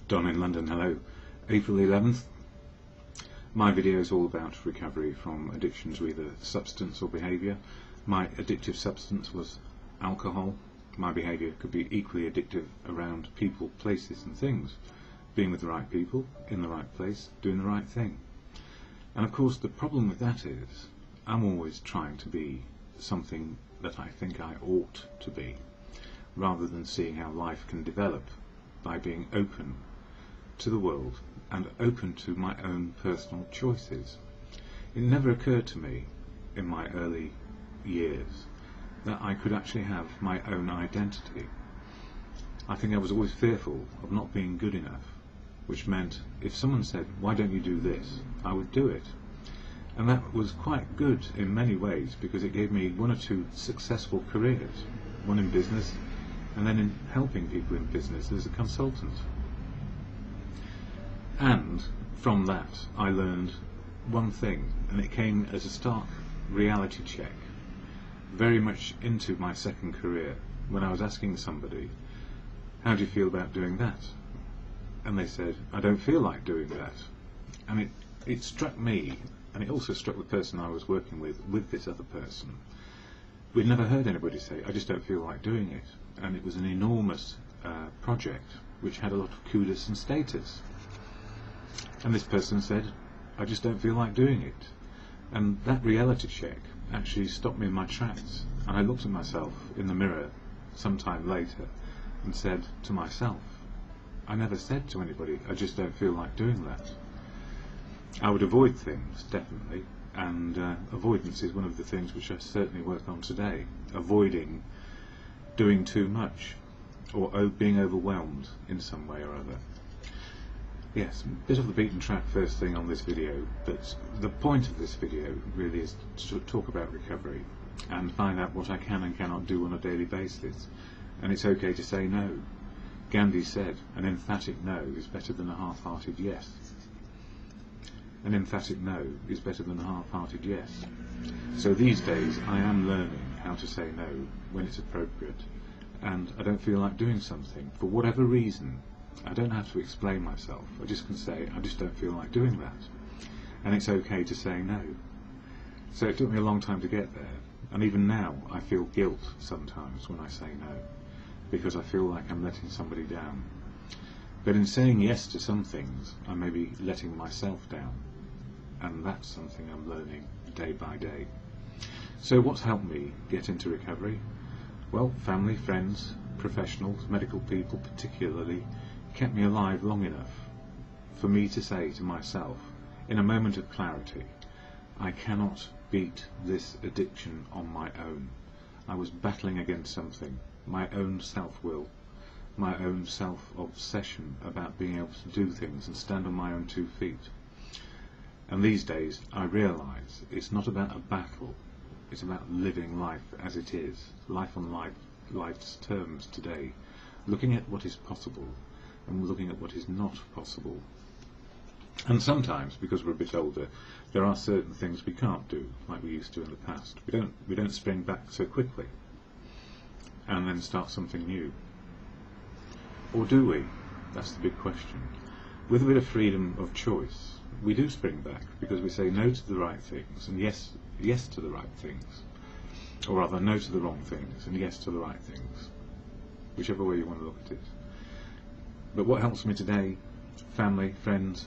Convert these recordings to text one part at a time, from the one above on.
Don in London, hello. April 11th. My video is all about recovery from addiction to either substance or behaviour. My addictive substance was alcohol. My behaviour could be equally addictive around people, places and things. Being with the right people, in the right place, doing the right thing. And of course the problem with that is I'm always trying to be something that I think I ought to be, rather than seeing how life can develop by being open to the world and open to my own personal choices. It never occurred to me in my early years that I could actually have my own identity. I think I was always fearful of not being good enough, which meant if someone said, "Why don't you do this?" I would do it. And that was quite good in many ways, because it gave me one or two successful careers, one in business and then in helping people in business as a consultant. And from that I learned one thing, and it came as a stark reality check very much into my second career, when I was asking somebody, "How do you feel about doing that?" And they said, "I don't feel like doing that." And it struck me, and it also struck the person I was working with this other person. We'd never heard anybody say, "I just don't feel like doing it." And it was an enormous project which had a lot of kudos and status. And this person said, "I just don't feel like doing it." And that reality check actually stopped me in my tracks, and I looked at myself in the mirror sometime later and said to myself, I never said to anybody, "I just don't feel like doing that." I would avoid things, definitely, and avoidance is one of the things which I certainly work on today. Avoiding doing too much, or being overwhelmed in some way or other. Yes, a bit of the beaten track first thing on this video, but the point of this video really is to talk about recovery and find out what I can and cannot do on a daily basis. And it's okay to say no. Gandhi said, an emphatic no is better than a half-hearted yes. An emphatic no is better than a half-hearted yes. So these days I am learning how to say no when it's appropriate, and I don't feel like doing something for whatever reason. I don't have to explain myself. I just can say, I just don't feel like doing that. And it's okay to say no. So it took me a long time to get there, and even now I feel guilt sometimes when I say no, because I feel like I'm letting somebody down. But in saying yes to some things, I may be letting myself down, and that's something I'm learning day by day. So what's helped me get into recovery? Well, family, friends, professionals, medical people particularly, kept me alive long enough for me to say to myself, in a moment of clarity, I cannot beat this addiction on my own. I was battling against something, my own self-will, my own self-obsession about being able to do things and stand on my own 2 feet. And these days I realise it's not about a battle, it's about living life as it is, life on life's terms today, looking at what is possible and looking at what is not possible. And sometimes, because we're a bit older, there are certain things we can't do like we used to in the past. We don't spring back so quickly and then start something new. Or do we? That's the big question. With a bit of freedom of choice, we do spring back, because we say no to the right things and yes to the right things, or rather no to the wrong things and yes to the right things, whichever way you want to look at it. But what helps me today? Family, friends,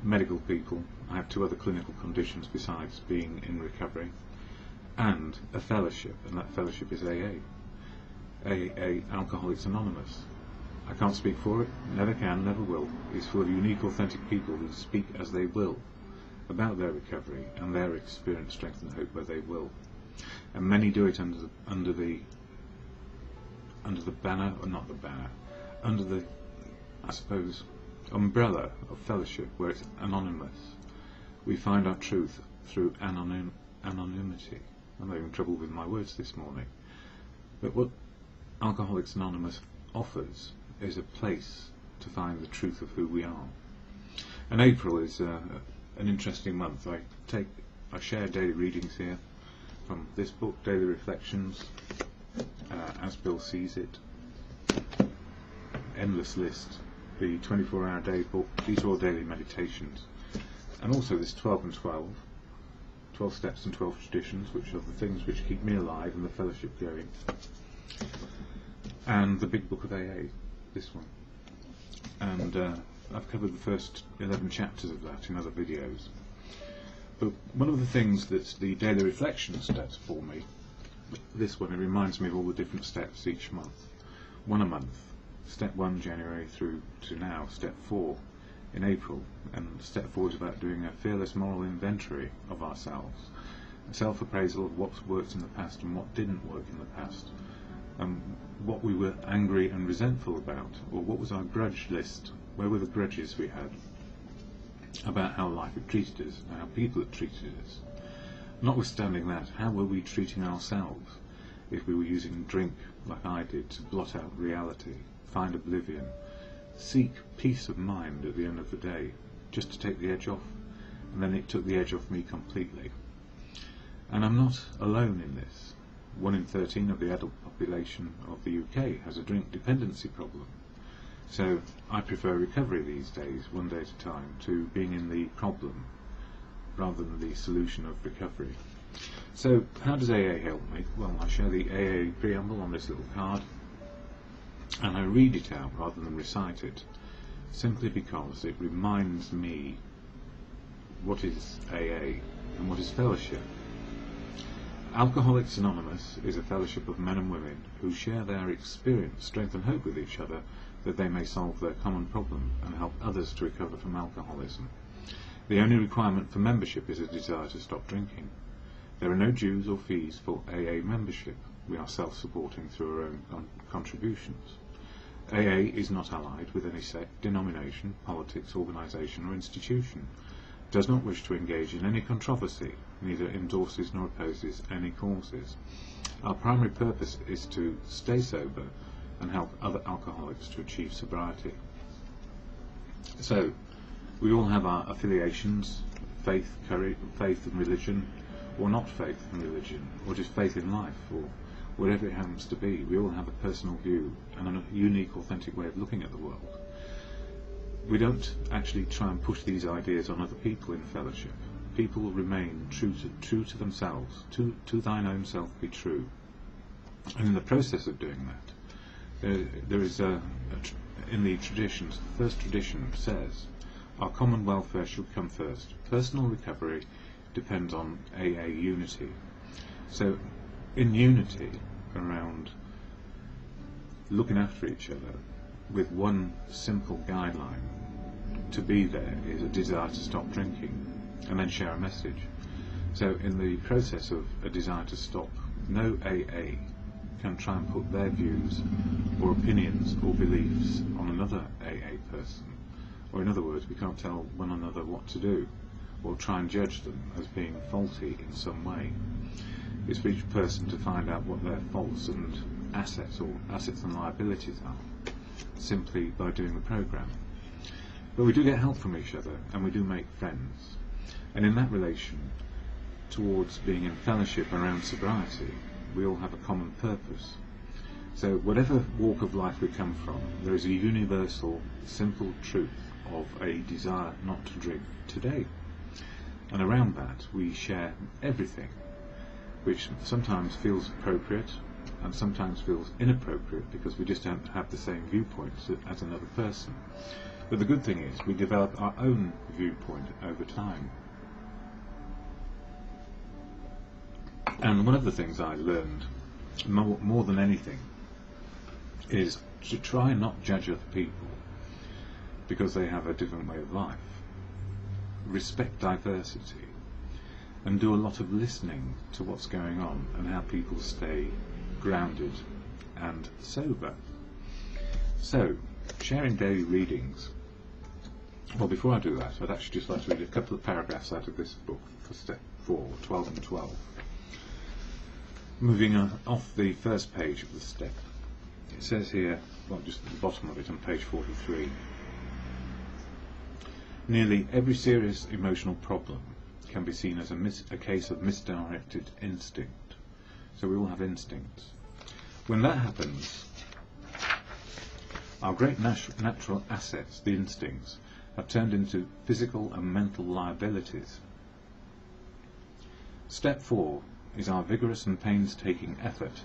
medical people. I have 2 other clinical conditions besides being in recovery, and a fellowship, and that fellowship is AA, Alcoholics Anonymous. I can't speak for it, never can, never will. It's full of unique, authentic people who speak as they will about their recovery and their experience, strength and hope where they will. And many do it under the banner, or not the banner, under the, I suppose, umbrella of fellowship, where it's anonymous. We find our truth through anonymity. I'm having trouble with my words this morning. But what Alcoholics Anonymous offers is a place to find the truth of who we are. And April is an interesting month. I share daily readings here from this book, Daily Reflections, as Bill sees it. Endless list the 24-hour day book. These are all daily meditations. And also this 12 and 12 steps and 12 traditions, which are the things which keep me alive and the fellowship going. And the big book of AA, this one. And I've covered the first 11 chapters of that in other videos. But one of the things that's the daily reflections does for me, this one, it reminds me of all the different steps each month. One a month. Step 1 January through to now, step 4 in April, and step 4 is about doing a fearless moral inventory of ourselves, a self-appraisal of what's worked in the past and what didn't work in the past, and what we were angry and resentful about, or what was our grudge list, where were the grudges we had about how life had treated us and how people had treated us. Notwithstanding that, how were we treating ourselves if we were using drink like I did to blot out reality, find oblivion, seek peace of mind at the end of the day, just to take the edge off? And then it took the edge off me completely. And I'm not alone in this. 1 in 13 of the adult population of the UK has a drink dependency problem. So I prefer recovery these days, one day at a time, to being in the problem rather than the solution of recovery. So how does AA help me? Well, I share the AA preamble on this little card, and I read it out rather than recite it, simply because it reminds me what is AA and what is fellowship. Alcoholics Anonymous is a fellowship of men and women who share their experience, strength and hope with each other, that they may solve their common problem and help others to recover from alcoholism. The only requirement for membership is a desire to stop drinking. There are no dues or fees for AA membership. We are self-supporting through our own contributions. AA is not allied with any sect, denomination, politics, organisation or institution, does not wish to engage in any controversy, neither endorses nor opposes any causes. Our primary purpose is to stay sober and help other alcoholics to achieve sobriety. So, we all have our affiliations, faith, courage, faith and religion, or not faith and religion, or just faith in life, or whatever it happens to be. We all have a personal view and a unique, authentic way of looking at the world. We don't actually try and push these ideas on other people in fellowship. People will remain true to themselves, to thine own self be true. And in the process of doing that, there is in the traditions, the first tradition says, our common welfare should come first. Personal recovery depends on AA unity. So, in unity around looking after each other, with one simple guideline, to be there is a desire to stop drinking and then share a message. So in the process of a desire to stop, no AA can try and put their views or opinions or beliefs on another AA person. Or in other words, we can't tell one another what to do or try and judge them as being faulty in some way. It's for each person to find out what their faults and assets and liabilities are, simply by doing the program. But we do get help from each other, and we do make friends. And in that relation, towards being in fellowship around sobriety, we all have a common purpose. So whatever walk of life we come from, there is a universal, simple truth of a desire not to drink today. And around that, we share everything, which sometimes feels appropriate and sometimes feels inappropriate because we just don't have the same viewpoints as another person. But the good thing is we develop our own viewpoint over time. And one of the things I learned more than anything is to try and not judge other people because they have a different way of life. Respect diversity and do a lot of listening to what's going on and how people stay grounded and sober. So, sharing daily readings. Well, before I do that, I'd actually just like to read a couple of paragraphs out of this book for step 4, 12 and 12. Moving off the first page of the step, it says here, well, just at the bottom of it on page 43, nearly every serious emotional problem can be seen as a case of misdirected instinct. So we all have instincts. When that happens, Our great natural assets, the instincts, have turned into physical and mental liabilities. Step 4 is our vigorous and painstaking effort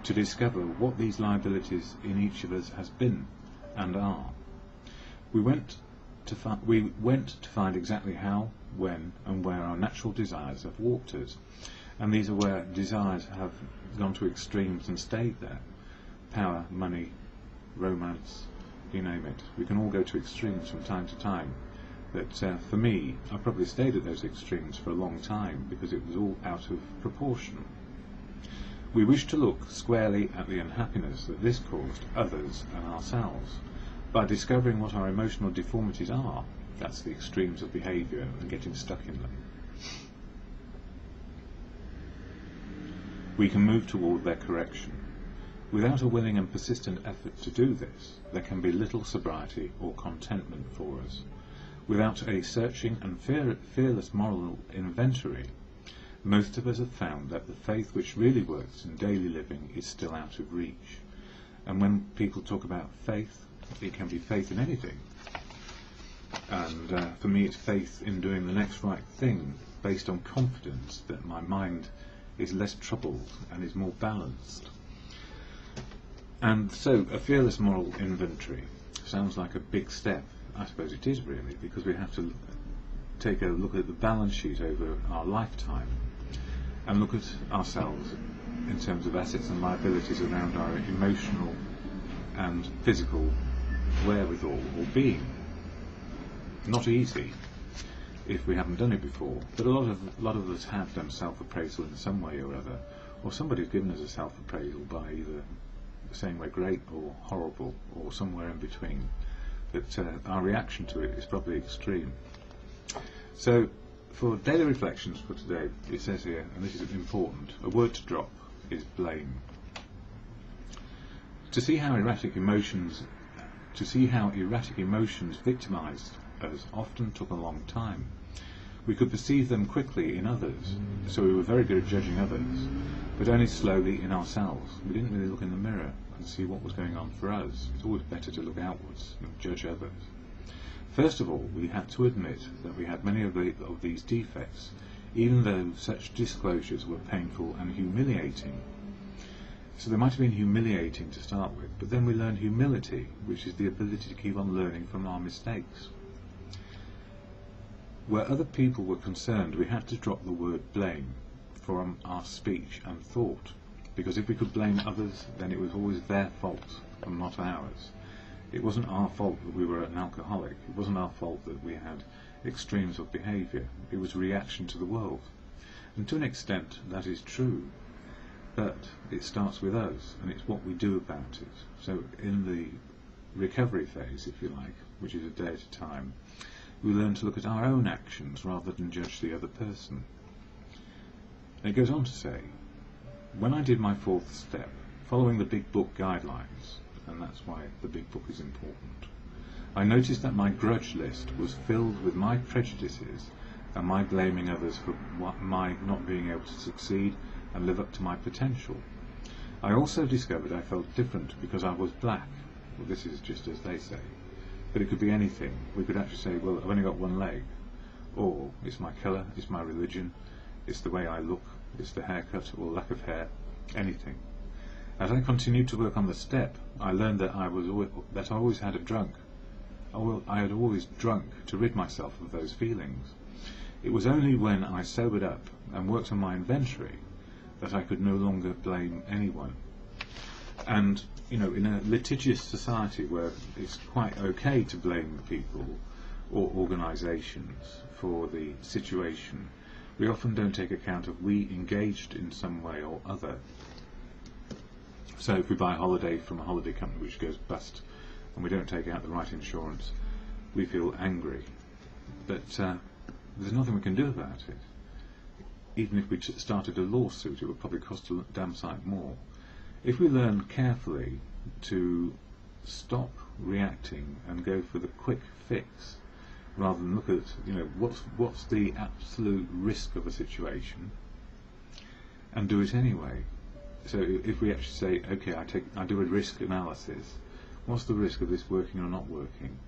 to discover what these liabilities in each of us has been and are. We went to find exactly how, when and where our natural desires have warped us, and these are where desires have gone to extremes and stayed there. Power, money, romance, you name it. We can all go to extremes from time to time. But for me, I probably stayed at those extremes for a long time because it was all out of proportion. We wish to look squarely at the unhappiness that this caused others and ourselves. By discovering what our emotional deformities are, that's the extremes of behaviour and getting stuck in them, we can move toward their correction. Without a willing and persistent effort to do this, there can be little sobriety or contentment for us. Without a searching and fearless moral inventory, most of us have found that the faith which really works in daily living is still out of reach. And when people talk about faith, it can be faith in anything. And for me, it's faith in doing the next right thing based on confidence that my mind is less troubled and is more balanced. And so a fearless moral inventory sounds like a big step. I suppose it is really, because we have to take a look at the balance sheet over our lifetime and look at ourselves in terms of assets and liabilities around our emotional and physical wherewithal or being. Not easy if we haven't done it before, but a lot of us have done self-appraisal in some way or other, or somebody's given us a self-appraisal by either saying we're great or horrible or somewhere in between. But our reaction to it is probably extreme. So for daily reflections for today, it says here, and this is important, a word to drop is blame. To see how erratic emotions victimised us often took a long time. We could perceive them quickly in others, so we were very good at judging others, but only slowly in ourselves. We didn't really look in the mirror and see what was going on for us. It's always better to look outwards and judge others. First of all, we had to admit that we had many of these defects, even though such disclosures were painful and humiliating. So they might have been humiliating to start with, but then we learned humility, which is the ability to keep on learning from our mistakes. Where other people were concerned, we had to drop the word blame from our speech and thought, because if we could blame others, then it was always their fault and not ours. It wasn't our fault that we were an alcoholic. It wasn't our fault that we had extremes of behaviour. It was a reaction to the world. And to an extent, that is true. But it starts with us, and it's what we do about it. So in the recovery phase, if you like, which is a day at a time, we learn to look at our own actions rather than judge the other person. And it goes on to say, when I did my 4th step, following the Big Book guidelines, and that's why the Big Book is important, I noticed that my grudge list was filled with my prejudices and my blaming others for my not being able to succeed and live up to my potential. I also discovered I felt different because I was black. Well, this is just as they say. But it could be anything. We could actually say, well, I've only got one leg. Or it's my colour, it's my religion, it's the way I look, it's the haircut or lack of hair, anything. As I continued to work on the step, I learned that I always had a drunk. I had always drunk to rid myself of those feelings. It was only when I sobered up and worked on my inventory that I could no longer blame anyone. And, you know, in a litigious society where it's quite okay to blame people or organisations for the situation, we often don't take account of we engaged in some way or other. So if we buy a holiday from a holiday company which goes bust and we don't take out the right insurance, we feel angry. But there's nothing we can do about it. Even if we started a lawsuit, it would probably cost a damn sight more. If we learn carefully to stop reacting and go for the quick fix, rather than look at, you know, what's the absolute risk of a situation, and do it anyway. So if we actually say, okay, I do a risk analysis, What's the risk of this working or not working?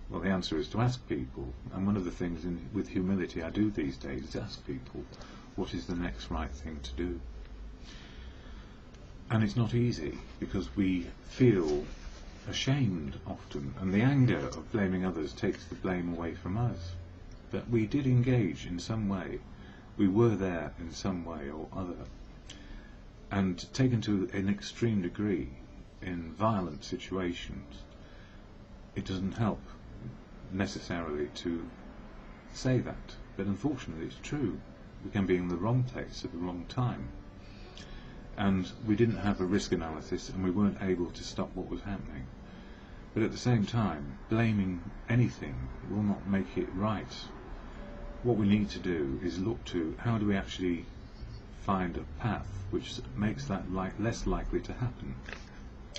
Well, the answer is to ask people, and one of the things with humility I do these days is ask people, what is the next right thing to do? And it's not easy, because we feel ashamed often, and the anger of blaming others takes the blame away from us. But we did engage in some way, we were there in some way or other, and taken to an extreme degree in violent situations, it doesn't help necessarily to say that, but unfortunately it's true. We can be in the wrong place at the wrong time, and we didn't have a risk analysis, and we weren't able to stop what was happening. But at the same time, blaming anything will not make it right. What we need to do is look to how do we actually find a path which makes that less likely to happen.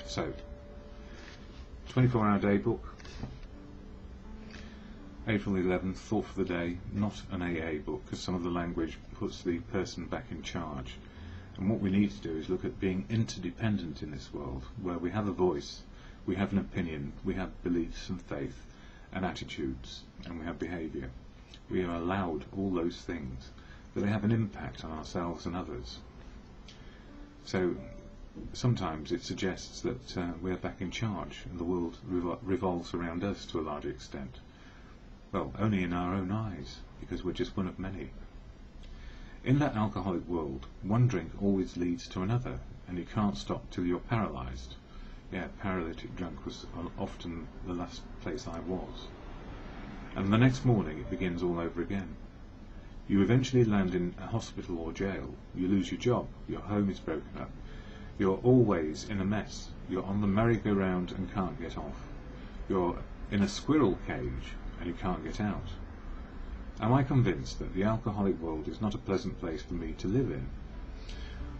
So, 24-hour day book, April 11th, thought for the day, not an AA book, because some of the language puts the person back in charge. And what we need to do is look at being interdependent in this world, where we have a voice, we have an opinion, we have beliefs and faith and attitudes, and we have behaviour. We are allowed all those things, but they have an impact on ourselves and others. So sometimes it suggests that we are back in charge and the world revolves around us to a large extent. Well, only in our own eyes, because we're just one of many. In that alcoholic world, one drink always leads to another, and you can't stop till you're paralysed. Yeah, paralytic drunk was often the last place I was. And the next morning it begins all over again. You eventually land in a hospital or jail, you lose your job, your home is broken up, you're always in a mess, you're on the merry-go-round and can't get off, you're in a squirrel cage and you can't get out. Am I convinced that the alcoholic world is not a pleasant place for me to live in?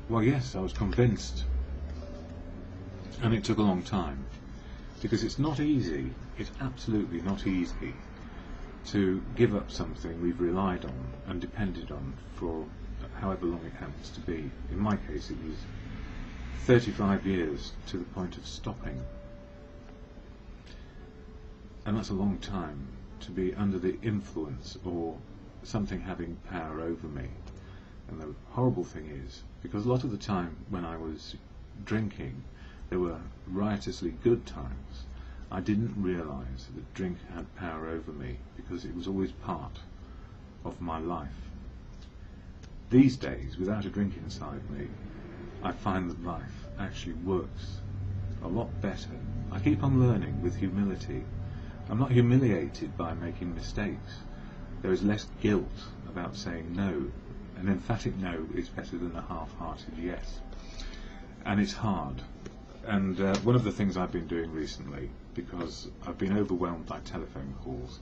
Well, yes, I was convinced, and it took a long time, because it's not easy, it's absolutely not easy to give up something we've relied on and depended on for however long it happens to be. In my case it was 35 years to the point of stopping, and that's a long time to be under the influence or something having power over me. And the horrible thing is, because a lot of the time when I was drinking there were riotously good times, I didn't realise that drink had power over me, because it was always part of my life. These days, without a drink inside me, I find that life actually works a lot better. I keep on learning with humility. I'm not humiliated by making mistakes. There is less guilt about saying no. An emphatic no is better than a half-hearted yes. And it's hard. And one of the things I've been doing recently, because I've been overwhelmed by telephone calls,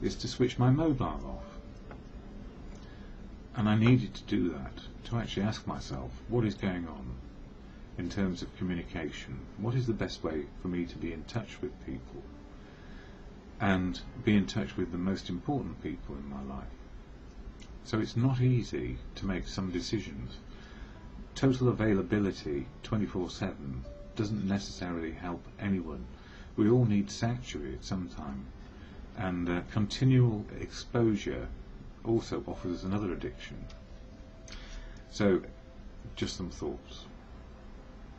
is to switch my mobile off. And I needed to do that, to actually ask myself, what is going on in terms of communication? What is the best way for me to be in touch with people? And be in touch with the most important people in my life. So it's not easy to make some decisions. Total availability 24/7 doesn't necessarily help anyone. We all need sanctuary at some time, and continual exposure also offers another addiction. So, just some thoughts.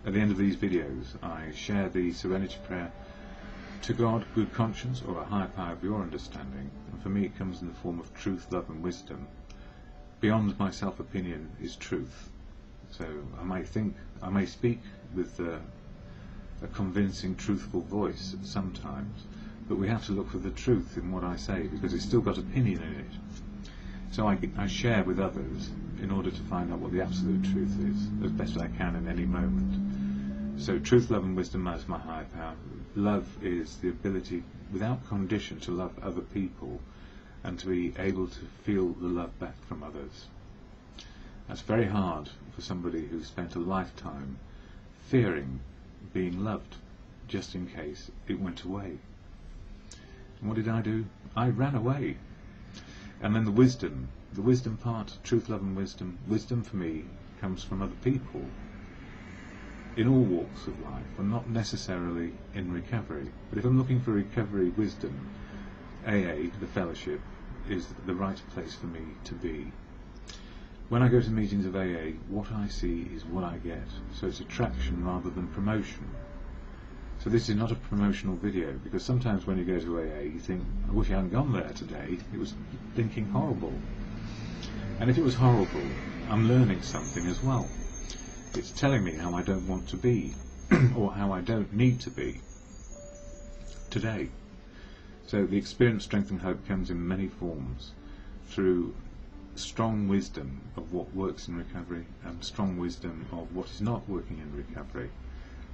At the end of these videos I share the serenity prayer: to God, good conscience, or a higher power of your understanding, and for me it comes in the form of truth, love and wisdom. Beyond my self-opinion is truth. So I may speak with a convincing, truthful voice sometimes, but we have to look for the truth in what I say, because it's still got opinion in it. So I share with others in order to find out what the absolute truth is, as best I can in any moment. So truth, love and wisdom as my higher power. Love is the ability, without condition, to love other people and to be able to feel the love back from others. That's very hard for somebody who spent a lifetime fearing being loved, just in case it went away. And what did I do? I ran away. And then the wisdom part, truth, love and wisdom. Wisdom for me comes from other people. in all walks of life, and not necessarily in recovery. But if I'm looking for recovery wisdom, AA, the fellowship, is the right place for me to be. When I go to meetings of AA, what I see is what I get. So it's attraction rather than promotion. So this is not a promotional video, because sometimes when you go to AA you think, I wish I hadn't gone there today, it was thinking horrible. And if it was horrible, I'm learning something as well. It's telling me how I don't want to be, or how I don't need to be today. So the experience, strength and hope comes in many forms, through strong wisdom of what works in recovery and strong wisdom of what is not working in recovery.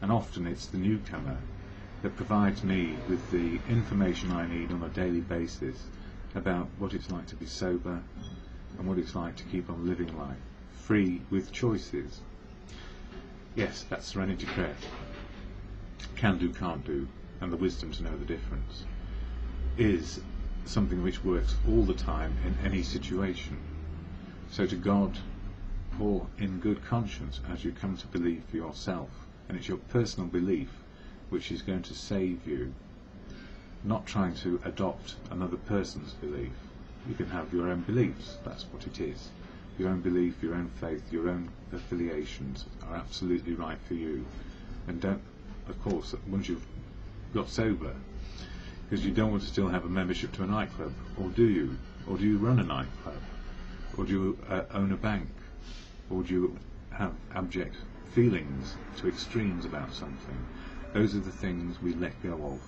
And often it's the newcomer that provides me with the information I need on a daily basis about what it's like to be sober and what it's like to keep on living life, free with choices. Yes, that's serenity prayer. Can do, can't do, and the wisdom to know the difference is something which works all the time in any situation. So to God, or in good conscience, as you come to believe for yourself, and it's your personal belief which is going to save you, not trying to adopt another person's belief. You can have your own beliefs, that's what it is. Your own belief, your own faith, your own affiliations are absolutely right for you. And don't, of course, once you've got sober, because you don't want to still have a membership to a nightclub, or do you? Or do you run a nightclub? Or do you own a bank? Or do you have abject feelings to extremes about something? Those are the things we let go of,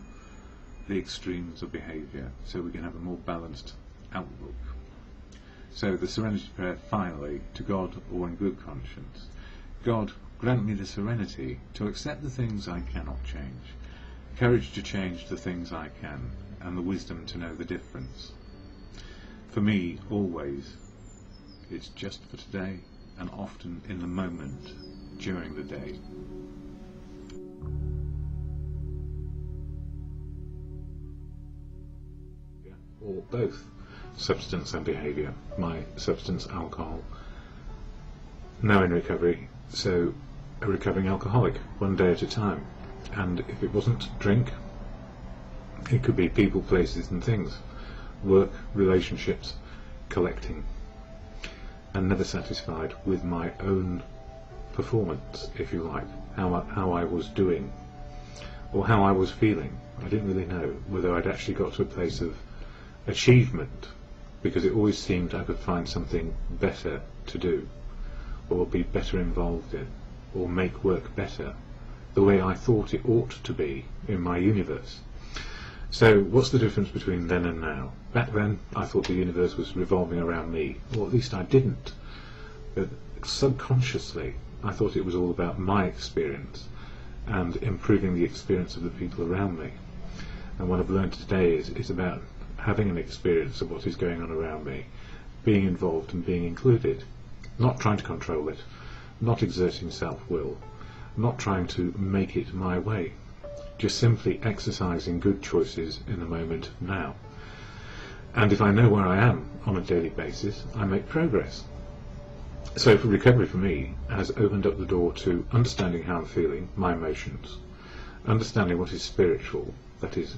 the extremes of behaviour, so we can have a more balanced outlook. So the serenity prayer, finally, to God, or in good conscience. God, grant me the serenity to accept the things I cannot change, courage to change the things I can, and the wisdom to know the difference. For me, always, it's just for today, and often in the moment during the day. Or both substance and behaviour. My substance, alcohol, now in recovery, so a recovering alcoholic, one day at a time. And if it wasn't drink, it could be people, places and things, work, relationships, collecting, and never satisfied with my own performance, if you like, how I was doing, or how I was feeling. I didn't really know whether I'd actually got to a place of achievement, because it always seemed I could find something better to do, or be better involved in, or make work better, the way I thought it ought to be in my universe. So what's the difference between then and now? Back then I thought the universe was revolving around me, or at least I didn't, but subconsciously I thought it was all about my experience and improving the experience of the people around me. And what I've learned today is it's about having an experience of what is going on around me, being involved and being included, not trying to control it, not exerting self-will, not trying to make it my way, just simply exercising good choices in the moment now. And if I know where I am on a daily basis, I make progress. So for recovery for me has opened up the door to understanding how I'm feeling, my emotions, understanding what is spiritual, that is,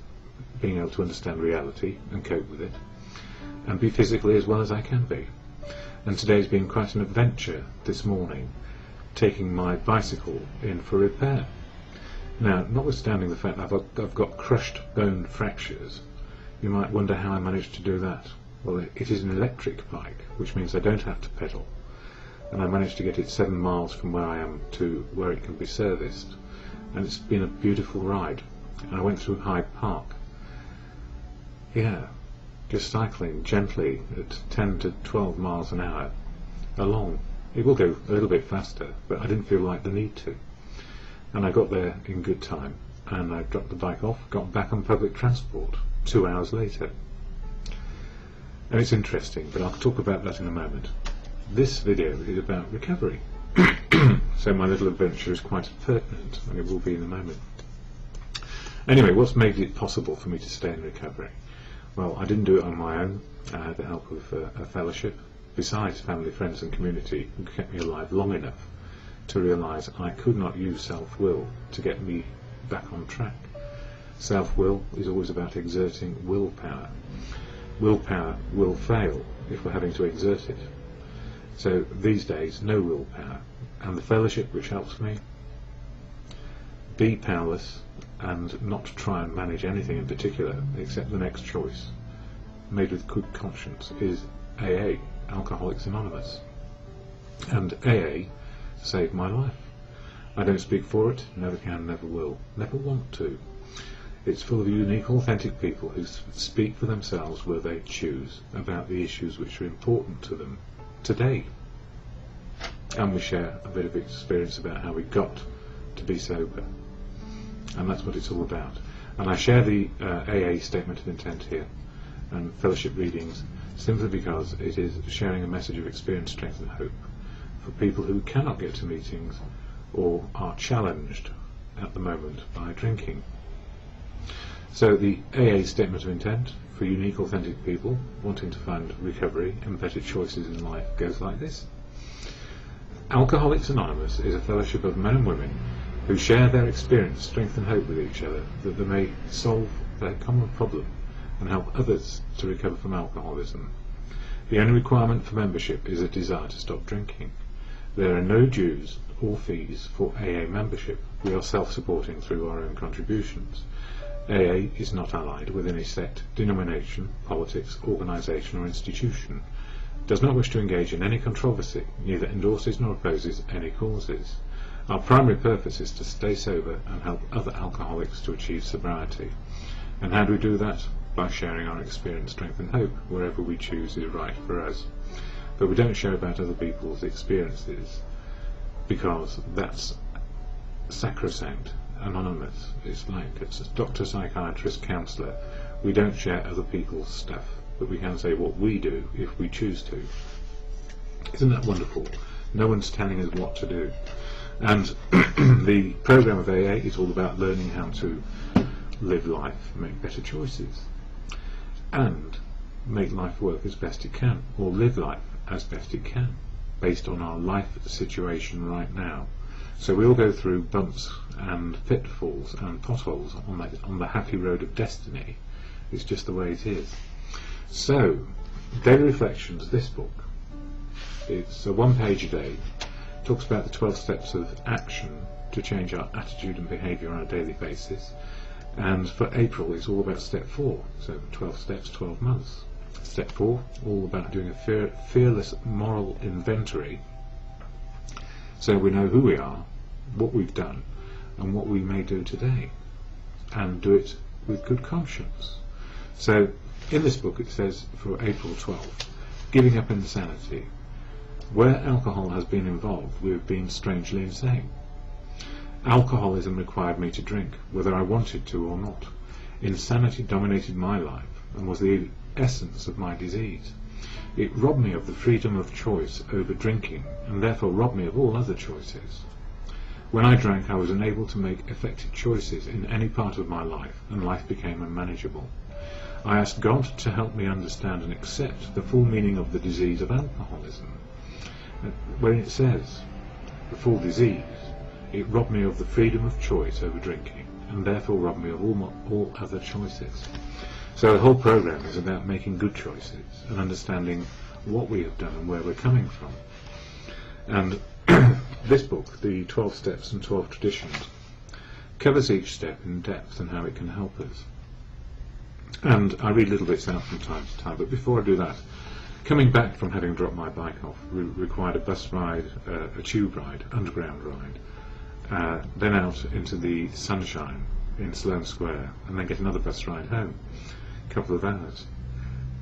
being able to understand reality and cope with it, and be physically as well as I can be. And today's been quite an adventure this morning, taking my bicycle in for repair. Now, notwithstanding the fact that I've got crushed bone fractures, you might wonder how I managed to do that. Well, it is an electric bike, which means I don't have to pedal, and I managed to get it 7 miles from where I am to where it can be serviced, and it's been a beautiful ride. And I went through Hyde Park. Yeah, just cycling gently at 10 to 12 miles an hour along. It will go a little bit faster, but I didn't feel like the need to. And I got there in good time, and I dropped the bike off, got back on public transport 2 hours later. And it's interesting, but I'll talk about that in a moment. This video is about recovery, so my little adventure is quite pertinent, and it will be in a moment. Anyway, what's made it possible for me to stay in recovery? Well, I didn't do it on my own. I had the help of a fellowship, besides family, friends and community, who kept me alive long enough to realise I could not use self-will to get me back on track. Self-will is always about exerting willpower. Willpower will fail if we're having to exert it. So these days, no willpower. And the fellowship which helps me be powerless and not try and manage anything in particular except the next choice, made with good conscience, is AA, Alcoholics Anonymous. And AA saved my life. I don't speak for it, never can, never will, never want to. It's full of unique, authentic people who speak for themselves where they choose about the issues which are important to them today. And we share a bit of experience about how we got to be sober. And that's what it's all about. And I share the AA statement of intent here and fellowship readings simply because it is sharing a message of experience, strength and hope for people who cannot get to meetings or are challenged at the moment by drinking. So the AA statement of intent for unique, authentic people wanting to find recovery and better choices in life goes like this. Alcoholics Anonymous is a fellowship of men and women who share their experience, strength and hope with each other that they may solve their common problem and help others to recover from alcoholism. The only requirement for membership is a desire to stop drinking. There are no dues or fees for AA membership. We are self-supporting through our own contributions. AA is not allied with any sect, denomination, politics, organisation or institution, does not wish to engage in any controversy, neither endorses nor opposes any causes. Our primary purpose is to stay sober and help other alcoholics to achieve sobriety. And how do we do that? By sharing our experience, strength and hope wherever we choose is right for us. But we don't share about other people's experiences because that's sacrosanct, anonymous. It's like it's a doctor, psychiatrist, counsellor. We don't share other people's stuff, but we can say what we do if we choose to. Isn't that wonderful? No one's telling us what to do. And the program of AA is all about learning how to live life, make better choices, and make life work as best it can, or live life as best it can, based on our life situation right now. So we all go through bumps and pitfalls and potholes on the happy road of destiny. It's just the way it is. So, Daily Reflections, this book, it's a 1 page a day, talks about the 12 steps of action to change our attitude and behaviour on a daily basis. And for April, it's all about step 4, so 12 steps, 12 months. Step 4, all about doing a fearless moral inventory, so we know who we are, what we've done, and what we may do today, and do it with good conscience. So, in this book it says, for April 12th, giving up insanity. Where alcohol has been involved, we have been strangely insane. Alcoholism required me to drink, whether I wanted to or not. Insanity dominated my life, and was the essence of my disease. It robbed me of the freedom of choice over drinking, and therefore robbed me of all other choices. When I drank, I was unable to make effective choices in any part of my life, and life became unmanageable. I asked God to help me understand and accept the full meaning of the disease of alcoholism. When it says the full disease, it robbed me of the freedom of choice over drinking, and therefore robbed me of all other choices. So the whole program is about making good choices and understanding what we have done and where we're coming from. And this book, the 12 Steps and 12 Traditions, covers each step in depth and how it can help us. And I read little bits out from time to time, but before I do that, coming back from having dropped my bike off required a bus ride, a tube ride, underground ride, then out into the sunshine in Sloane Square, and then get another bus ride home, a couple of hours.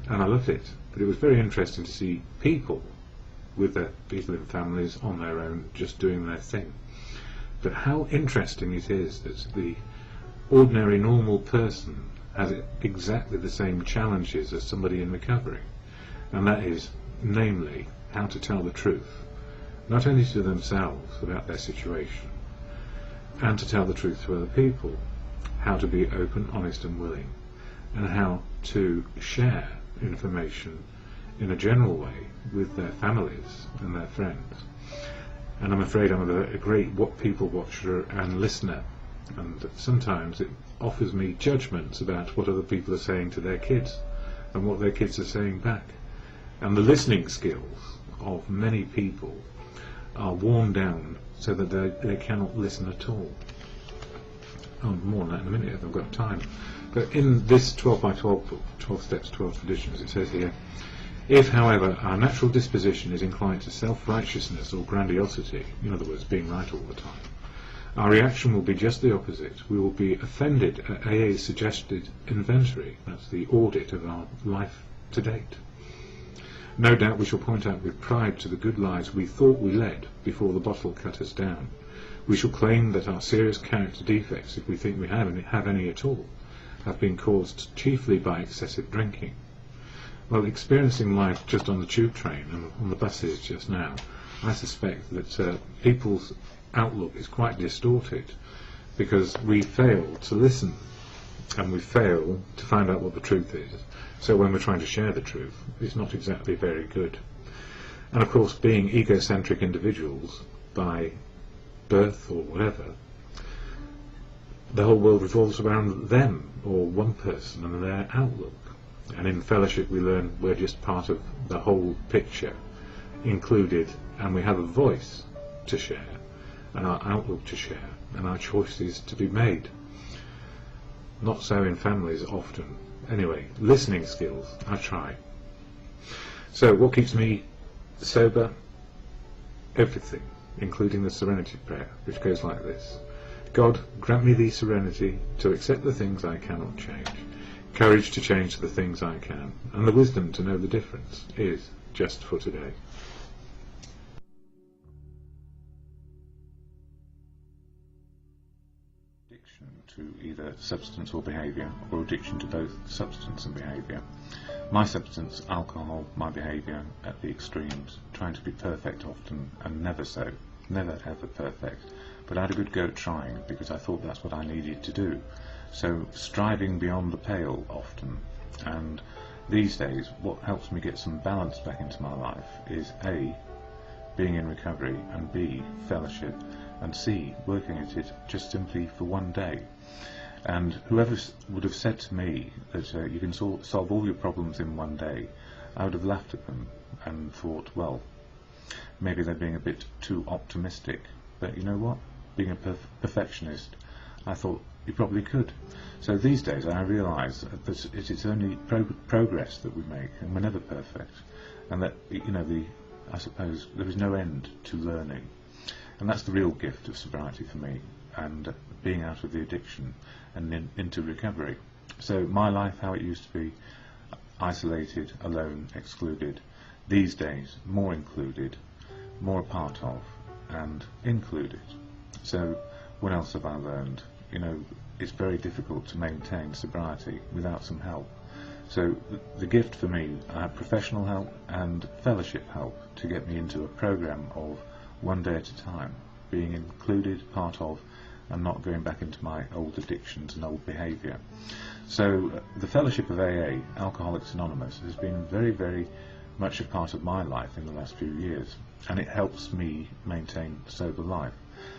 And I loved it, but it was very interesting to see people with their people in families on their own, just doing their thing. But how interesting it is that the ordinary normal person has exactly the same challenges as somebody in recovery, and that is, namely, how to tell the truth, not only to themselves about their situation, and to tell the truth to other people, how to be open, honest and willing, and how to share information in a general way with their families and their friends. and I'm afraid I'm a great people watcher and listener, and sometimes it offers me judgments about what other people are saying to their kids and what their kids are saying back. And the listening skills of many people are worn down so that they cannot listen at all. Oh, more on that in a minute if I've got time. But in this 12 by 12 book, 12 Steps, 12 Traditions, it says here, if, however, our natural disposition is inclined to self-righteousness or grandiosity, in other words, being right all the time, our reaction will be just the opposite. We will be offended at AA's suggested inventory, that's the audit of our life to date. No doubt we shall point out with pride to the good lives we thought we led before the bottle cut us down. We shall claim that our serious character defects, if we think we have any at all, have been caused chiefly by excessive drinking. Well, experiencing life just on the tube train and on the buses just now, I suspect that people's outlook is quite distorted because we fail to listen and we fail to find out what the truth is. So when we're trying to share the truth, it's not exactly very good. And of course, being egocentric individuals by birth or whatever, the whole world revolves around them or one person and their outlook. And in fellowship we learn we're just part of the whole picture, included, and we have a voice to share, and our outlook to share, and our choices to be made. Not so in families often. Anyway, listening skills, I try. So what keeps me sober? Everything, including the serenity prayer, which goes like this. God, grant me the serenity to accept the things I cannot change, courage to change the things I can, and the wisdom to know the difference is just for today. Addiction to either substance or behaviour, or addiction to both substance and behaviour. My substance, alcohol, my behaviour at the extremes, trying to be perfect often and never so, never ever perfect. But I had a good go at trying because I thought that's what I needed to do. So striving beyond the pale often. And these days what helps me get some balance back into my life is A, being in recovery, and B, fellowship, and C, working at it just simply for one day. And whoever would have said to me that you can solve all your problems in one day, I would have laughed at them and thought, well, maybe they're being a bit too optimistic. But you know what? Being a perfectionist, I thought you probably could. So these days I realise that it is only progress that we make, and we're never perfect, and that, you know, I suppose there is no end to learning, and that's the real gift of sobriety for me, and being out of the addiction and into recovery. So my life, how it used to be, isolated, alone, excluded. These days, more included, more a part of, and included. So what else have I learned? You know, it's very difficult to maintain sobriety without some help. So the gift for me, I had professional help and fellowship help to get me into a program of one day at a time, being included, part of, and not going back into my old addictions and old behaviour. So the fellowship of AA, Alcoholics Anonymous, has been very, very much a part of my life in the last few years, and it helps me maintain a sober life.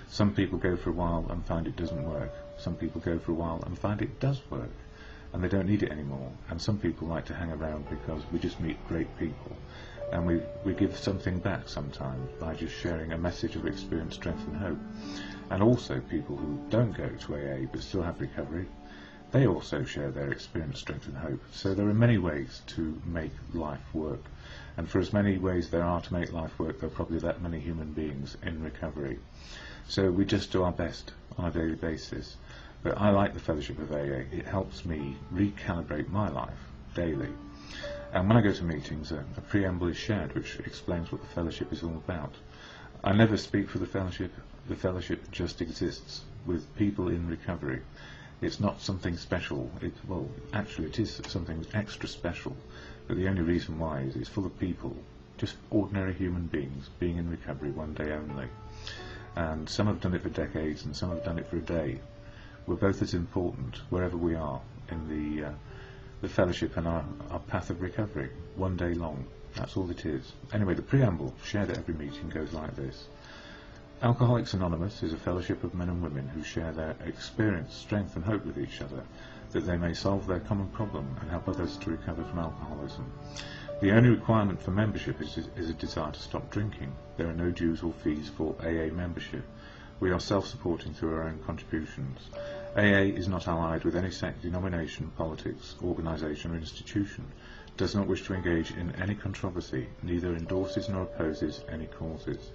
Some people go for a while and find it doesn't work. Some people go for a while and find it does work, and they don't need it anymore. And some people like to hang around because we just meet great people, and we give something back sometimes by just sharing a message of experience, strength and hope. And also people who don't go to AA but still have recovery, they also share their experience, strength and hope. So there are many ways to make life work, and for as many ways there are to make life work, there are probably that many human beings in recovery. So we just do our best on a daily basis. But I like the fellowship of AA. It helps me recalibrate my life daily. And when I go to meetings, a preamble is shared which explains what the fellowship is all about. I never speak for the fellowship. The fellowship just exists with people in recovery. It's not something special. Well, actually it is something extra special, but the only reason why is it's full of people, just ordinary human beings being in recovery one day only. And some have done it for decades and some have done it for a day. We're both as important wherever we are in the fellowship and our path of recovery, one day long. That's all it is. Anyway, the preamble, shared at every meeting, goes like this. Alcoholics Anonymous is a fellowship of men and women who share their experience, strength and hope with each other, that they may solve their common problem and help others to recover from alcoholism. The only requirement for membership is a desire to stop drinking. There are no dues or fees for AA membership. We are self-supporting through our own contributions. AA is not allied with any sect, denomination, politics, organisation or institution, does not wish to engage in any controversy, neither endorses nor opposes any causes.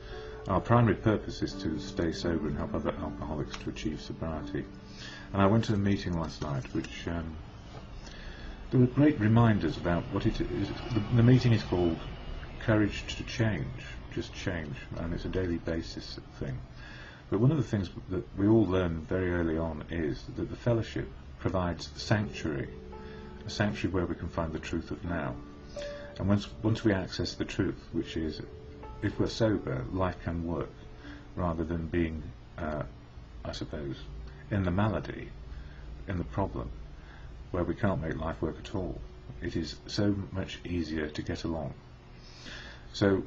Our primary purpose is to stay sober and help other alcoholics to achieve sobriety. And I went to a meeting last night which there were great reminders about what it is. The meeting is called Courage to Change, just change, and it's a daily basis thing. But one of the things that we all learn very early on is that the fellowship provides sanctuary, a sanctuary where we can find the truth of now. And once we access the truth, which is, if we're sober, life can work, rather than being, I suppose, in the malady, in the problem, where we can't make life work at all. It is so much easier to get along. So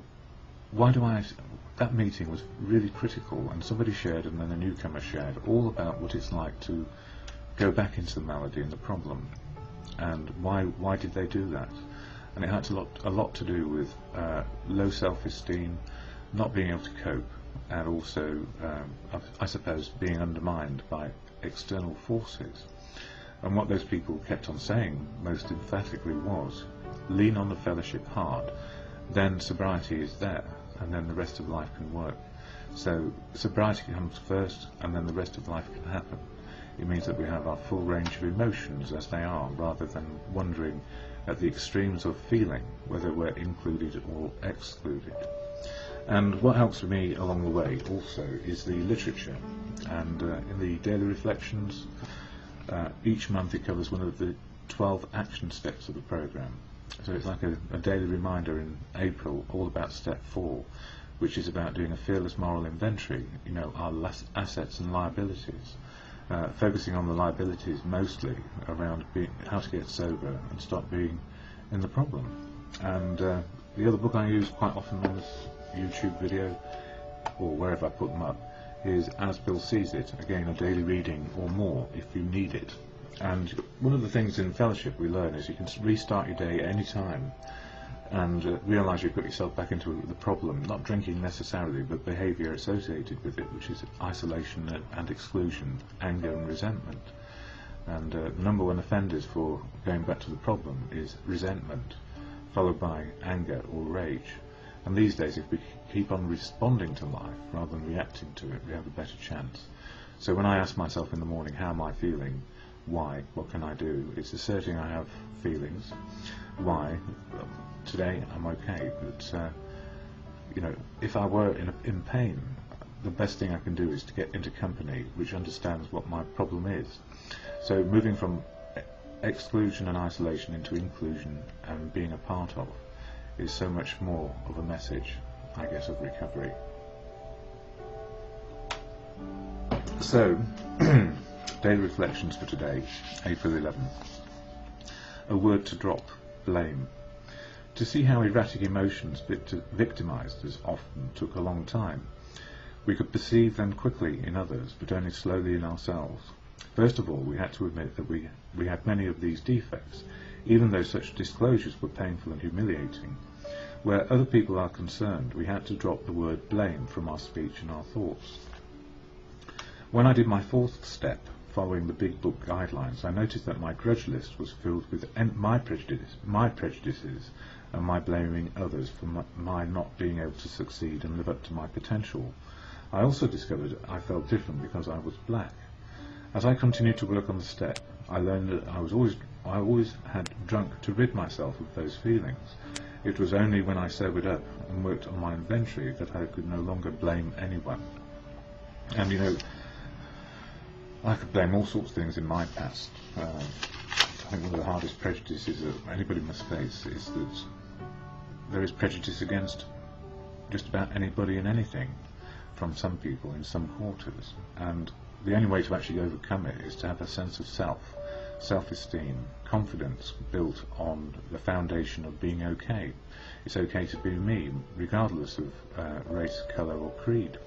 that meeting was really critical, and somebody shared, and then a newcomer shared, all about what it's like to go back into the malady and the problem, and why did they do that. And it had a lot to do with low self-esteem, not being able to cope, and also, I suppose, being undermined by external forces. And what those people kept on saying most emphatically was, lean on the fellowship hard, then sobriety is there, and then the rest of life can work. So sobriety comes first, and then the rest of life can happen. It means that we have our full range of emotions as they are, rather than wondering at the extremes of feeling, whether we're included or excluded. And what helps me along the way also is the literature, and in the daily reflections, each month it covers one of the 12 action steps of the program. So it's like a daily reminder in April, all about step 4, which is about doing a fearless moral inventory, our assets and liabilities, focusing on the liabilities mostly around how to get sober and stop being in the problem. And the other book I use quite often on this YouTube video, or wherever I put them up, is As Bill Sees It, again a daily reading or more if you need it. And one of the things in fellowship we learn is you can restart your day at any time and realise you've got yourself back into the problem, not drinking necessarily, but behaviour associated with it, which is isolation and exclusion, anger and resentment. And the number one offenders for going back to the problem is resentment, followed by anger or rage. And these days, if we keep on responding to life rather than reacting to it, we have a better chance. So when I ask myself in the morning, how am I feeling? Why? What can I do? It's asserting I have feelings. Why? Today I'm okay, but if I were in pain, the best thing I can do is to get into company which understands what my problem is. So moving from exclusion and isolation into inclusion and being a part of is so much more of a message, I guess, of recovery. So, daily reflections for today, April 11th. A word to drop, blame. To see how erratic emotions victimised us often took a long time. We could perceive them quickly in others, but only slowly in ourselves. First of all, we had to admit that we had many of these defects, even though such disclosures were painful and humiliating. Where other people are concerned, we had to drop the word blame from our speech and our thoughts. When I did my 4th step, following the Big Book guidelines, I noticed that my grudge list was filled with my prejudices and my blaming others for my not being able to succeed and live up to my potential. I also discovered I felt different because I was black. As I continued to work on the step, I learned that I always had drunk to rid myself of those feelings. It was only when I sobered up and worked on my inventory that I could no longer blame anyone. And I could blame all sorts of things in my past. I think one of the hardest prejudices that anybody must face is that there is prejudice against just about anybody and anything from some people in some quarters. And the only way to actually overcome it is to have a sense of self-esteem, confidence built on the foundation of being okay. It's okay to be me, regardless of race, colour or creed.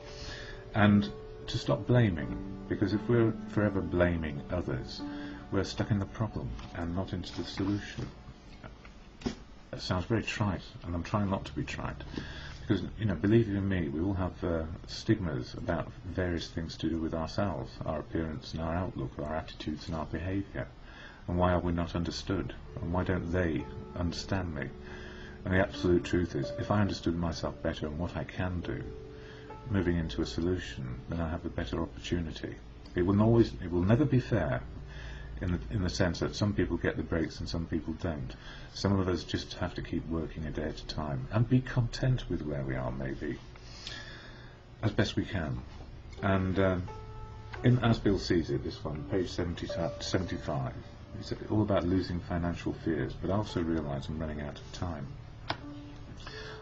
and to stop blaming, because if we're forever blaming others, we're stuck in the problem and not into the solution. That sounds very trite, and I'm trying not to be trite, because, you know, believe you me, we all have stigmas about various things to do with ourselves, our appearance and our outlook, our attitudes and our behaviour. And why are we not understood? And why don't they understand me? And the absolute truth is, if I understood myself better and what I can do, moving into a solution, then I have a better opportunity. It will never be fair, in the sense that some people get the breaks and some people don't. Some of us just have to keep working a day at a time and be content with where we are, maybe, as best we can. And as Bill sees it, this one, page 75, it's all about losing financial fears, but I also realise I'm running out of time.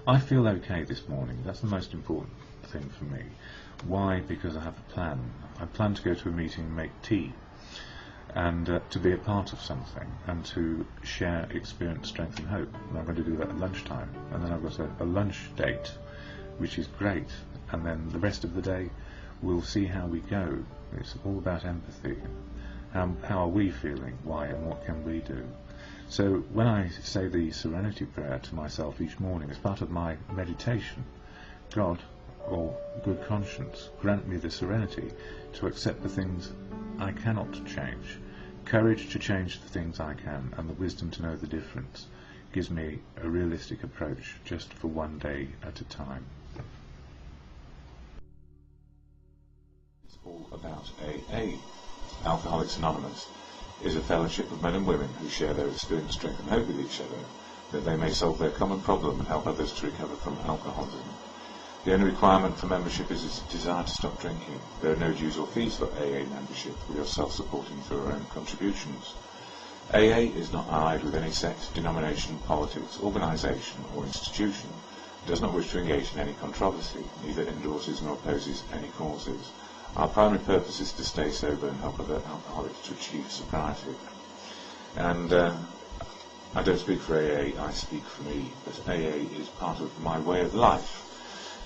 I feel okay this morning. That's the most important thing for me. Why? Because I have a plan. I plan to go to a meeting and make tea, and to be a part of something, and to share experience, strength and hope. And I'm going to do that at lunchtime, and then I've got a lunch date, which is great, and then the rest of the day we'll see how we go. It's all about empathy. How are we feeling? Why? And what can we do? So when I say the serenity prayer to myself each morning as part of my meditation, God, or good conscience, grant me the serenity to accept the things I cannot change, courage to change the things I can, and the wisdom to know the difference. Gives me a realistic approach just for one day at a time. It's all about AA. Alcoholics Anonymous is a fellowship of men and women who share their experience, strength and hope with each other, that they may solve their common problem and help others to recover from alcoholism. The only requirement for membership is a desire to stop drinking. There are no dues or fees for AA membership. We are self-supporting through our own contributions. AA is not allied with any sect, denomination, politics, organisation or institution. It does not wish to engage in any controversy, neither endorses nor opposes any causes. Our primary purpose is to stay sober and help other alcoholics to achieve sobriety. And I don't speak for AA, I speak for me, but AA is part of my way of life.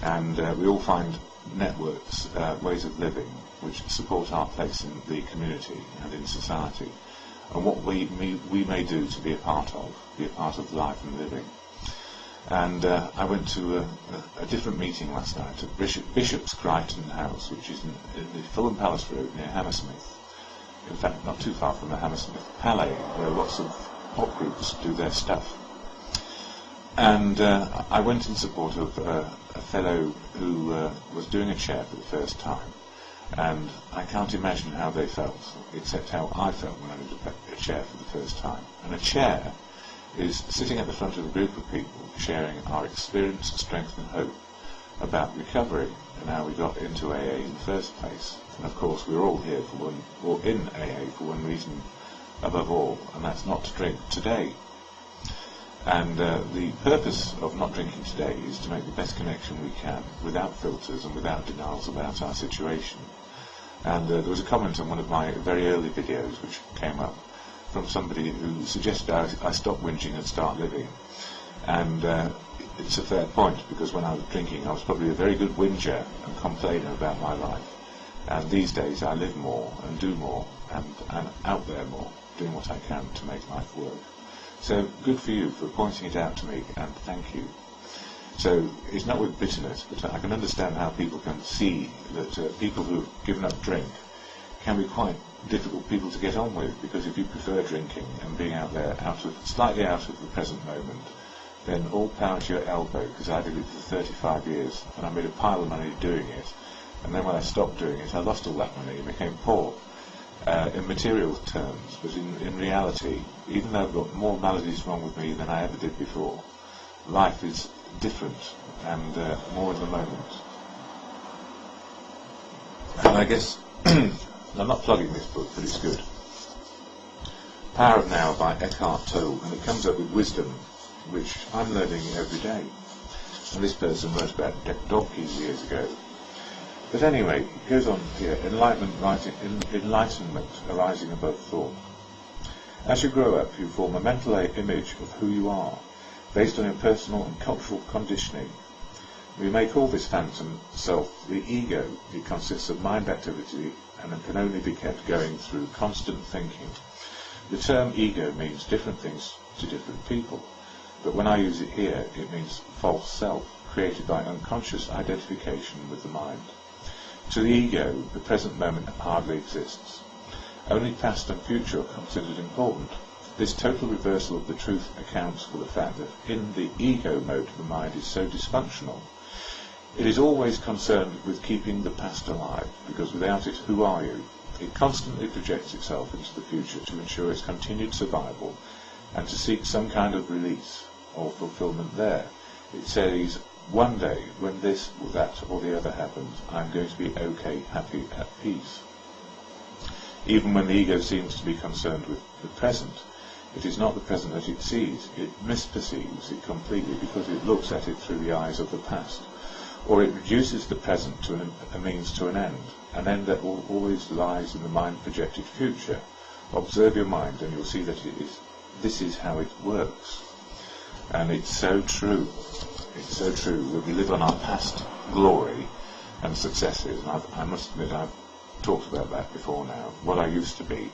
And we all find networks, ways of living, which support our place in the community and in society, and what we may do to be a part of life and living. And I went to a different meeting last night at Bishop's Crichton House, which is in the Fulham Palace Road near Hammersmith. In fact, not too far from the Hammersmith Palais, where lots of pop groups do their stuff. And I went in support of a fellow who was doing a chair for the first time, and I can't imagine how they felt, except how I felt when I did a chair for the first time. And a chair is sitting at the front of a group of people sharing our experience, strength and hope about recovery and how we got into AA in the first place. And of course we're all here for one, or in AA for one reason above all, and that's not to drink today. And the purpose of not drinking today is to make the best connection we can, without filters and without denials about our situation. And there was a comment on one of my very early videos which came up from somebody who suggested I stop whinging and start living. And it's a fair point, because when I was drinking I was probably a very good whinger and complainer about my life. And these days I live more and do more and out there more, doing what I can to make life work. So good for you for pointing it out to me, and thank you. So it's not with bitterness, but I can understand how people can see that people who have given up drink can be quite difficult people to get on with, because if you prefer drinking and being out there, slightly out of the present moment, then all power to your elbow, because I did it for 35 years and I made a pile of money doing it, and then when I stopped doing it I lost all that money and became poor. In material terms, but in reality, even though I've got more maladies wrong with me than I ever did before, life is different and more in the moment. And I guess, I'm not plugging this book, but it's good. Power of Now by Eckhart Tolle, and it comes up with wisdom, which I'm learning every day. And this person wrote about donkeys years ago. But anyway, it goes on here, enlightenment arising above thought. As you grow up, you form a mental image of who you are, based on your personal and cultural conditioning. We may call this phantom self the ego. It consists of mind activity and can only be kept going through constant thinking. The term ego means different things to different people, but when I use it here, it means false self, created by unconscious identification with the mind. To the ego, the present moment hardly exists. Only past and future are considered important. This total reversal of the truth accounts for the fact that in the ego mode the mind is so dysfunctional. It is always concerned with keeping the past alive, because without it, who are you? It constantly projects itself into the future to ensure its continued survival and to seek some kind of release or fulfillment there. It says, one day, when this or that or the other happens, I'm going to be okay, happy, at peace. Even when the ego seems to be concerned with the present, it is not the present that it sees. It misperceives it completely because it looks at it through the eyes of the past. Or it reduces the present to a means to an end that always lies in the mind-projected future. Observe your mind and you'll see that this is how it works. And it's so true. It's so true that we live on our past glory and successes. And I must admit, I've talked about that before now, what I used to be,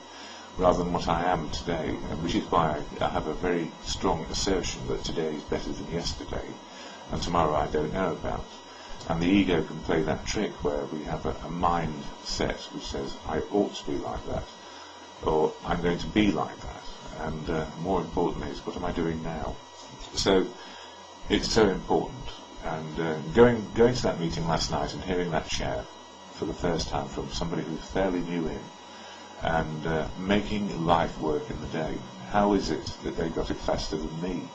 rather than what I am today, which is why I have a very strong assertion that today is better than yesterday, and tomorrow I don't know about. And the ego can play that trick where we have a mind set which says, I ought to be like that, or I'm going to be like that, and more importantly is, what am I doing now? So it's so important. And going to that meeting last night and hearing that share for the first time from somebody who's fairly new in, and making life work in the day, how is it that they got it faster than me?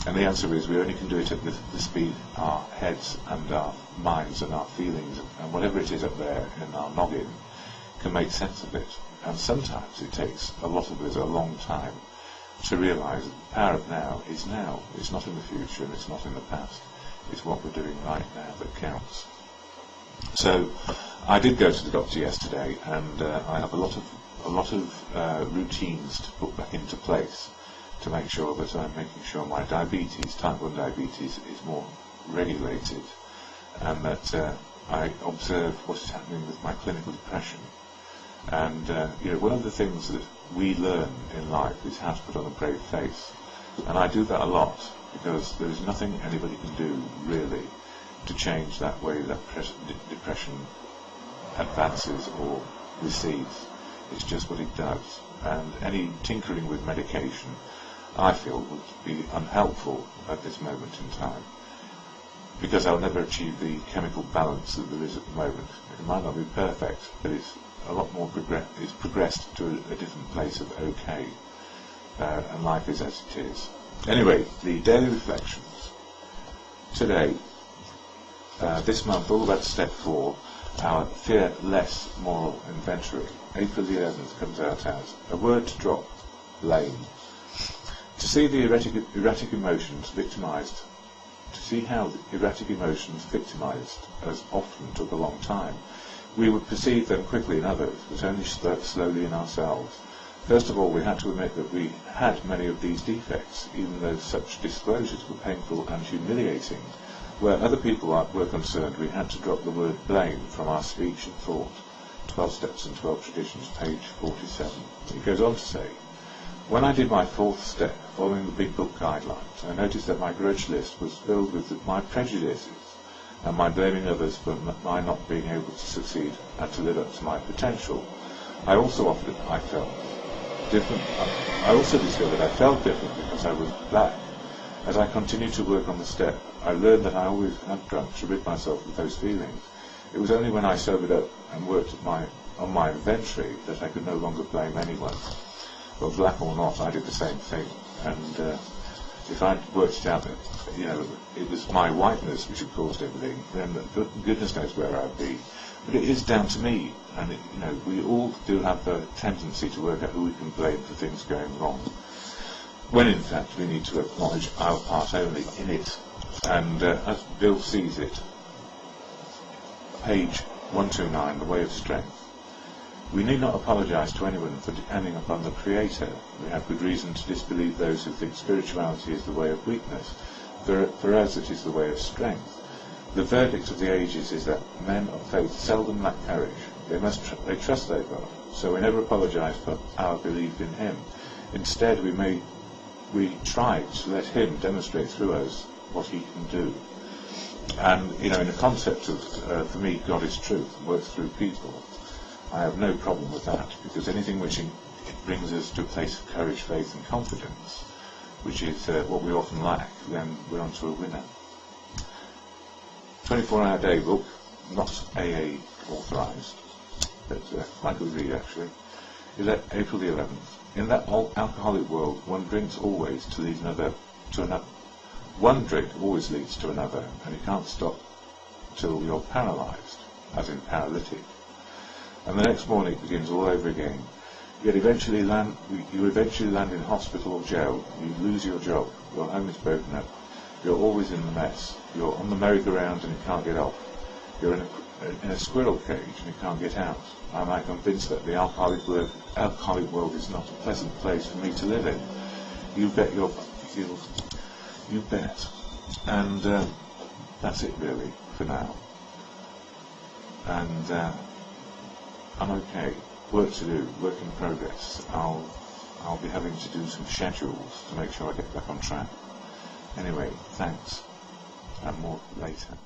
And the answer is, we only can do it at the speed our heads and our minds and our feelings and whatever it is up there in our noggin can make sense of it. And sometimes it takes a lot of us a long time to realise that the power of now is now. It's not in the future and it's not in the past. It's what we're doing right now that counts. So I did go to the doctor yesterday, and I have a lot of routines to put back into place to make sure that I'm making sure my diabetes, type 1 diabetes, is more regulated, and that I observe what is happening with my clinical depression. And one of the things that we learn in life is how to put on a brave face, and I do that a lot because there is nothing anybody can do really to change that way that depression advances or recedes. It's just what it does, and any tinkering with medication, I feel, would be unhelpful at this moment in time, because I'll never achieve the chemical balance that there is at the moment. It might not be perfect, but it's a lot more it's progressed to a different place of okay, and life is as it is. Anyway, the daily reflections today, this month, all about step 4, our Fear Less moral inventory. April the 11th comes out as a word to drop: blame. To see the erratic emotions victimised, to see how the erratic emotions victimised us often took a long time. We would perceive them quickly in others, but only slowly in ourselves. First of all, we had to admit that we had many of these defects, even though such disclosures were painful and humiliating. Where other people were concerned, we had to drop the word blame from our speech and thought. 12 Steps and 12 Traditions, page 47. It goes on to say, when I did my 4th step, following the Big Book guidelines, I noticed that my grudge list was filled with my prejudices and my blaming others for my not being able to succeed and to live up to my potential. I also discovered I felt different because I was black. As I continued to work on the step, I learned that I always had drunk to rid myself of those feelings. It was only when I sobered up and worked on my inventory that I could no longer blame anyone. Well, black or not, I did the same thing. And if I'd worked it out that, it was my whiteness which had caused everything, then goodness knows where I'd be. But it is down to me, and we all do have the tendency to work out who we can blame for things going wrong, when in fact we need to acknowledge our part only in it. And as Bill sees it, page 129, The Way of Strength. We need not apologise to anyone for depending upon the Creator. We have good reason to disbelieve those who think spirituality is the way of weakness. For us it is the way of strength. The verdict of the ages is that men of faith seldom lack courage. They trust their God, so we never apologise for our belief in Him. Instead, we try to let Him demonstrate through us what He can do. And in the concept of, for me, God is truth, works through people, I have no problem with that, because anything which brings us to a place of courage, faith and confidence, which is what we often lack, then we're on to a winner. 24-hour day book, not AA authorised, but quite good read actually. April the 11th. In that alcoholic world, one drinks always to lead another to another. One drink always leads to another, and you can't stop till you're paralysed, as in paralytic. And the next morning it begins all over again. You eventually land in hospital or jail. You lose your job. Your home is broken up. You're always in the mess. You're on the merry-go-round and you can't get off. You're in a squirrel cage and you can't get out. Am I convinced that the alcoholic world is not a pleasant place for me to live in? You bet your heels. You bet. And that's it really for now. And I'm okay. Work to do. Work in progress. I'll be having to do some schedules to make sure I get back on track. Anyway, thanks. And more later.